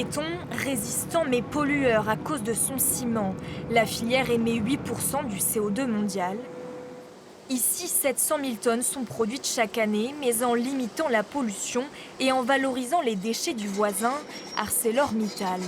Béton résistant mais pollueur à cause de son ciment. La filière émet 8% du CO2 mondial. Ici, 700 000 tonnes sont produites chaque année, mais en limitant la pollution et en valorisant les déchets du voisin, ArcelorMittal.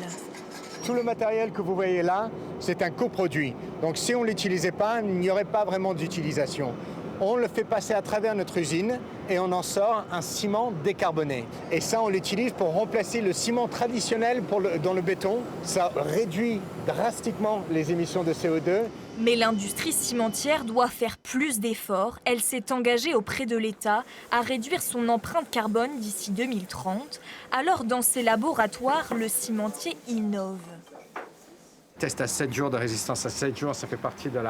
Tout le matériel que vous voyez là, c'est un coproduit. Donc si on ne l'utilisait pas, il n'y aurait pas vraiment d'utilisation. On le fait passer à travers notre usine et on en sort un ciment décarboné. Et ça, on l'utilise pour remplacer le ciment traditionnel dans le béton. Ça réduit drastiquement les émissions de CO2. Mais l'industrie cimentière doit faire plus d'efforts. Elle s'est engagée auprès de l'État à réduire son empreinte carbone d'ici 2030. Alors, dans ses laboratoires, le cimentier innove. Test à 7 jours, de résistance à 7 jours, ça fait partie de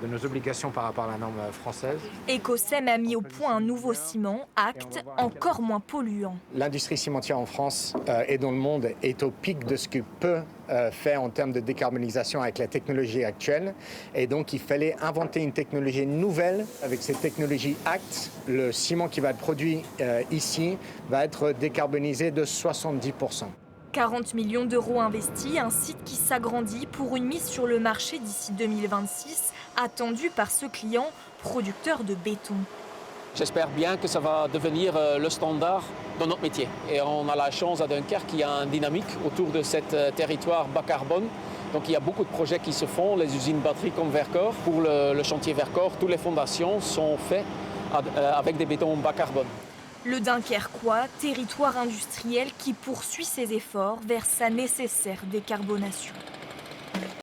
nos obligations par rapport à la norme française. Ecosem a mis au point un nouveau ciment, Act, encore moins polluant. L'industrie cimentière en France et dans le monde est au pic de ce que peut faire en termes de décarbonisation avec la technologie actuelle. Et donc, il fallait inventer une technologie nouvelle. Avec cette technologie Act, le ciment qui va être produit ici va être décarbonisé de 70%. 40 millions d'euros investis, un site qui s'agrandit pour une mise sur le marché d'ici 2026, attendu par ce client, producteur de béton. J'espère bien que ça va devenir le standard dans notre métier. Et on a la chance à Dunkerque qu'il y a une dynamique autour de ce territoire bas carbone. Donc il y a beaucoup de projets qui se font, les usines batteries comme Vercors. Pour le chantier Vercors, toutes les fondations sont faites avec des bétons bas carbone. Le Dunkerquois, territoire industriel qui poursuit ses efforts vers sa nécessaire décarbonation.